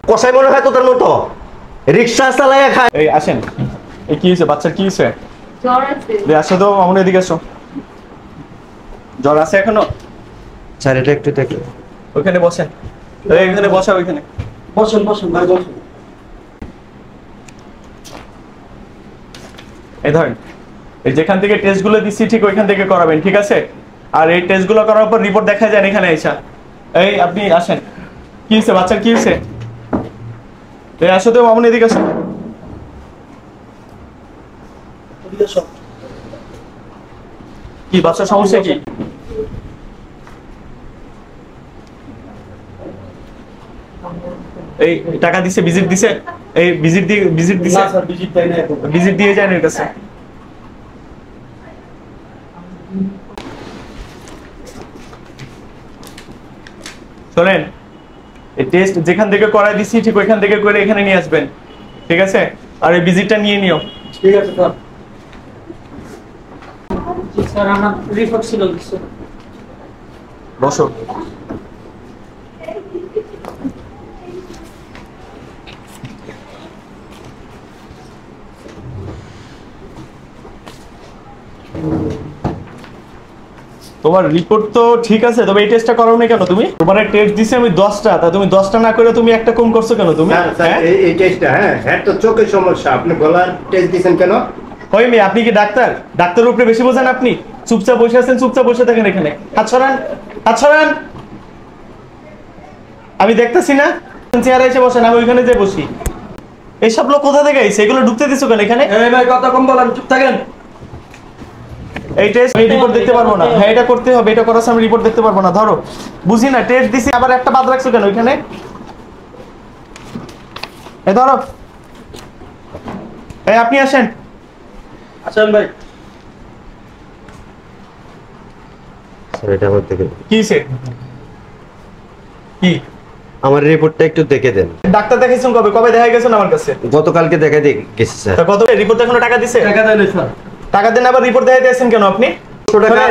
কষাই মনে হয় তোদের মতো রিক্সা চালায় খায়। এই আসেন, এই কি হয়েছে বাচ্চার, কি হয়েছে? জ্বর আছে। আসো তো আমার এদিকে আসো। জ্বর আছে এখনো? স্যার এটা একটু দেখো। ওইখানে বসেন, ওইখানে বসা, ওইখানে বসুন বসুন ভাই বসুন। এই ধরেন, এই যেখান থেকে টেস্টগুলো দিচ্ছি ঠিক ওইখান থেকে করাবেন, ঠিক আছে? আর এই টেস্টগুলো করার পর রিপোর্ট দেখা যায় এখানে এসা। এই আপনি আসেন, কি হয়েছে বাচ্চার, কি হয়েছে? এই আসো তো মামুন এদিকে আসো। কি বাচ্চার সমস্যা কি? এই টাকা দিছে, ভিজিট দিছে? এই ভিজিট দিছে? না স্যার ভিজিট দেয় না এখন। ভিজিট দিয়ে যায় এর কাছে। শোনেন, এই টেস্ট যেখান থেকে করাই দিছি ঠিক ওইখান থেকে করে এখানে নিয়ে আসবেন, ঠিক আছে? আর এই ভিজিটটা নিয়ে নিও। ঠিক আছে স্যার। জি স্যার, আমার রিপোর্ট ছিল স্যার। বসো। তোমার রিপোর্ট তো ঠিক আছে, তবে এই টেস্টটা করো না কেন তুমি? তোমার টেস্ট দিছি আমি 10টা, তা তুমি 10টা না করে তুমি একটা কম করছো কেন তুমি? এই টেস্টটা হ্যাঁ তো চোখের সমস্যা, আপনি গলার টেস্ট দিয়েছেন কেন? ওই মেয়ে, আপনি কি ডাক্তার? ডাক্তারের উপরে বেশি বোঝেন আপনি? চুপচাপ বসে আছেন, চুপচাপ বসে থাকেন এখানে। হাত সরান, হাত সরান। আমি দেখতেছি না, চেয়ারে এসে বসেন, আমি ওইখানে যে বসি। এইসব লোক কোথা থেকে আইছে? এগুলো ঢুকতে দিছো কেন এখানে? এই ভাই কথা কম বলেন, চুপ থাকেন। এই টেস্ট আমি রিপোর্ট দেখতে পারবো না। হ্যাঁ এটা করতে হবে, এটা করার আমি রিপোর্ট দেখতে পারবো না। ধরো, বুঝি না, টেস্ট দিছি আবার একটা বাদ রাখছো কেন ওইখানে? এই ধরো, এই আপনি আসেন। আসেন ভাই। স্যার এটা আমার দেখে কি হইছে? কি আমার রিপোর্টটা একটু দেখে দেন। ডাক্তার দেখাইছেন কবে? কবে দেখা গেছেন আমার কাছে? গতকালকে দেখা গেছে স্যার। তা কত রিপোর্ট এখনো টাকা দিছে? টাকা দেন স্যার। টাকা দেন আবার রিপোর্ট দেখাইতে আছেন কেন আপনি? টাকা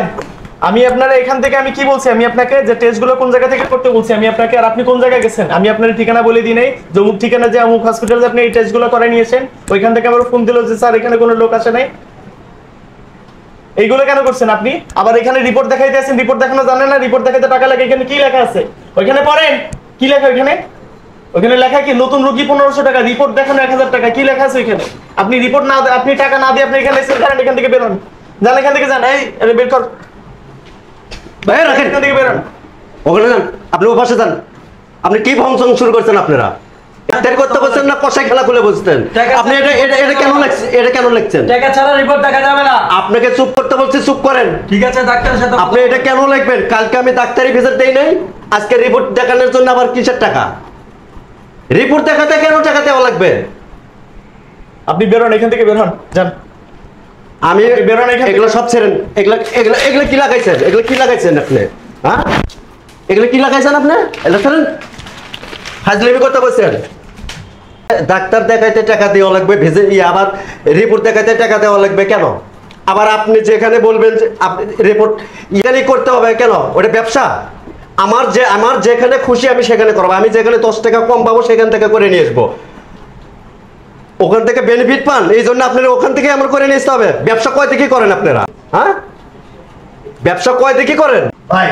আমি আপনারা এখান থেকে আমি কি বলছি, আমি আপনাকে যে টেস্টগুলো কোন জায়গা থেকে করতে বলছি আমি আপনাকে, আর আপনি কোন জায়গায় গেছেন? আমি আপনার ঠিকানা বলে দিই নাই যে অমুক ঠিকানা, যে অমুক হসপিটালে আপনি এই টেস্টগুলো করাই নিয়েছেন। ওইখান থেকে আবার ফোন দিল যে স্যার এখানে কোনো লোক আসে নাই। এইগুলো কেন করছেন আপনি? আবার এখানে রিপোর্ট দেখাইতে আছেন, রিপোর্ট দেখানো জানেন না? রিপোর্ট দেখাইতে টাকা লাগে। এখানে কি লেখা আছে? ওইখানে পড়েন, কি লেখা ওইখানে? ওখানে লেখা কি নতুন রোগী 1500 টাকা, রিপোর্ট দেখানো 1000 টাকা, কি লেখা আছে ওইখানে? আপনি রিপোর্ট না, আপনি টাকা না দিয়ে আপনি এখানে এসে কারণ এখান থেকে বের হন, যান এখান থেকে যান। এই আরে বের কর ভাই, রাখেন এখান থেকে বের হন। ওখানে যান, আপনি ও পাশে যান। আপনি কি ফাংশন শুরু করছেন? আপনারা ডাক্তার করতে বলছেন না কষাই খেলা খুলে বসতেন? আপনি এটা এটা এটা কেন লিখছেন? এটা কেন লিখছেন? টাকা ছাড়া রিপোর্ট দেখা যাবে না। আপনাকে চুপ করতে বলছি, চুপ করেন। ঠিক আছে ডাক্তারের সাথে আপনি এটা কেন লিখবেন? কালকে আমি ডাক্তারি ভিজিট দেই নাই, আজকে রিপোর্ট দেখানোর জন্য আবার কিসের টাকা? রিপোর্ট দেখাতে কেন টাকা দেওয়া লাগবে? আপনি বের হন, এখান থেকে বের হন, যান। আমি বের হন এখান থেকে। এগুলো সব ছেড়েন। এগুলো এগুলো এগুলো কি লাগাইছেন? এগুলো কি লাগাইছেন আপনি? হ্যাঁ, এগুলো কি লাগাইছেন আপনি? এগুলো ছেড়েন, ফাজলামি কথা বলছেন। ডাক্তার দেখাইতে টাকা দেওয়া লাগবে, ভেজে আবার রিপোর্ট দেখাইতে টাকা দেওয়া লাগবে কেন? আবার আপনি যেখানে বলবেন যে আপনি রিপোর্ট ইয়ানি করতে হবে কেন? ওটা ব্যবসা। আমার যেখানে খুশি আমি সেখানে করবো। আমি যেখানে 10 টাকা কম পাবো সেখান থেকে করে নিয়ে আসবো। ওখান থেকে বেনিফিট পান, এই জন্য আপনারা ওখান থেকে আমার করে নিয়ে আসতে হবে। ব্যবসা কয় থেকে করেন আপনারা? হ্যাঁ, ব্যবসা কয় থেকে করেন? ভাই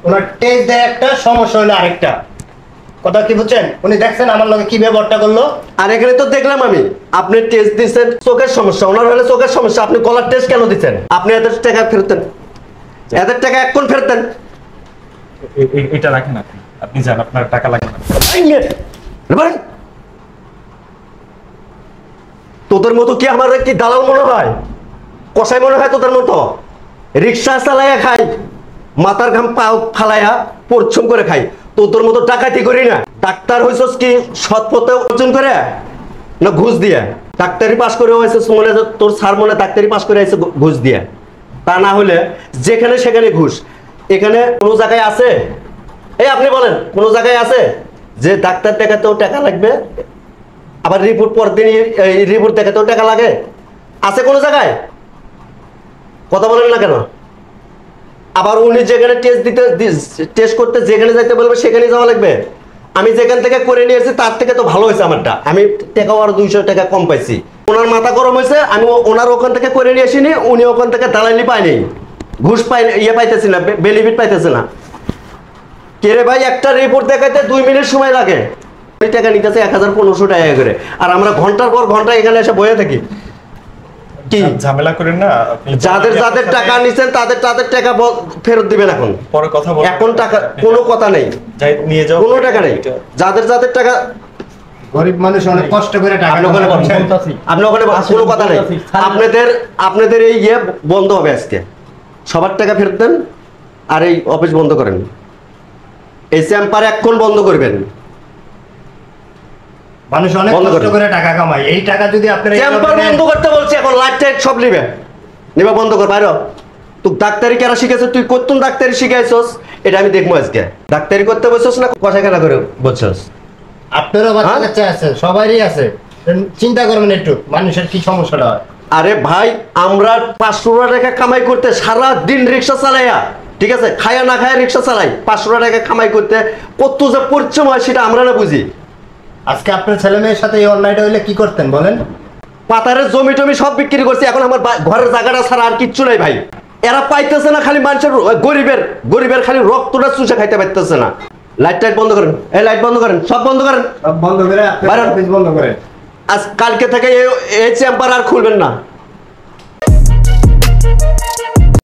ওনার টেস্ট দেয় একটা, সমস্যা হলো আরেকটা। কথা কি বুঝছেন? উনি দেখছেন আমার লগে কি ব্যবহারটা করলো। আর এখানে তো দেখলাম আমি আপনি টেস্ট দিচ্ছেন চোখের সমস্যা, ওনার হলে চোখের সমস্যা, আপনি গলার টেস্ট কেন দিচ্ছেন? আপনি এদের টাকা ফেরতেন, এদের টাকা এখন ফেরতেন। এটা রাখেন আপনি, আপনি যান, আপনার টাকা লাগবে না। তোদের মতো কি আমার কি দালাল মনে হয়? কষাই মনে হয় তোদের মতো? রিক্সা চালাইয়া খাই, মাথার ঘাম পাও ফালাইয়া পরিশ্রম করে খাই। তোদের মতো ডাকাতি করি না। ডাক্তার হইছস কি সৎ পথে অর্জন করে না ঘুষ দিয়ে? ডাক্তারি পাস করে হয়েছে মনে, তোর স্যার মনে ডাক্তারি পাস করে হয়েছে ঘুষ দিয়ে। তা না হলে যেখানে সেখানে ঘুষ। এখানে কোনো জায়গায় আছে? এই আপনি বলেন কোনো জায়গায় আছে যে ডাক্তার দেখাতেও টাকা লাগবে, আবার রিপোর্ট পরদিন রিপোর্ট দেখাতেও টাকা লাগে? আছে কোনো জায়গায়? কথা বলেন না কেন? আবার উনি যেখানে টেস্ট করতে যেখানে যাইতে বলবে সেখানে যাওয়া লাগবে। আমি যেখান থেকে করে নিয়েছি তার থেকে তো ভালো হয়েছে আমারটা, আমি টাকাও আর 200 টাকা কম পাইছি। ওনার মাথা গরম হয়েছে, আমি ওনার ওখান থেকে করে নিয়ে আসিনি, উনি ওখান থেকে দালালি পায়নি, ঘুষ পাই পাইতেছি না, বেনিফিট পাইতেছে না। কে রে ভাই, একটা রিপোর্ট দেখাইতে 2 মিনিট সময় লাগে, টাকা নিতেছে 1500 টাকা করে, আর আমরা ঘন্টার পর ঘন্টা এখানে এসে বসে থাকি। কি ঝামেলা করেন না আপনি। যাদের টাকা নিছেন তাদের টাকা ফেরত দিবেন। এখন পরে কথা বলবো। এখন টাকা কোনো কথা নেই, যাই নিয়ে যাও, কোনো টাকা নেই। যাদের টাকা, গরিব মানুষ অনেক কষ্ট করে টাকা আপনি ওখানে কামাচ্ছেন। আপনি ওখানে কোনো কথা নেই। আপনাদের এই ইয়ে বন্ধ হবে আজকে, সবার টাকা ফেরত দেন আর এই অফিস বন্ধ করেন। এই চেম্বার এখন বন্ধ করবেন। মানুষ অনেক বন্ধ কষ্ট করেন। করে টাকা কামায়, এই টাকা যদি আপনারা চেম্বার বন্ধ করতে বলছি, এখন লাইট টাইট সব নিবে বন্ধ কর বাইরে। তুই ডাক্তারি কেন শিখেছ, তুই কতক্ষণ ডাক্তারি শিখাইছস এটা আমি দেখবো আজকে। ডাক্তারি করতে বসছস না কষাখানা করে বসছস? আপনারও বাচ্চা হ্যাঁ? কাচ্চা আছে, সবারই আছে, চিন্তা করবেন একটু মানুষের কি সমস্যাটা হয়। আরে ভাই, আমরা 500 টাকা কামাই করতে সারা দিন রিক্সা চালাইয়া, ঠিক আছে, খায়া না খায়া রিক্সা চালাই, 500 টাকা কামাই করতে কত যে পরিশ্রম হয় সেটা আমরা না বুঝি। আজকে আপনার ছেলে মেয়ের সাথে এই অন্যায়টা হইলে কি করতেন বলেন? পাতারের জমি টমি সব বিক্রি করছি, এখন আমার ঘরের জায়গাটা ছাড়া আর কিচ্ছু নাই ভাই। এরা পাইতেছে না, খালি মানুষের গরিবের খালি রক্তটা চুষে খাইতে পারতেছে না। লাইট টাইট বন্ধ করেন, এই লাইট বন্ধ করেন, সব বন্ধ করেন। সব বন্ধ করে আপনার বাইরে। অফিস বন্ধ করেন। আজ কালকে থেকে এই চেম্বার আর খুলবেন না।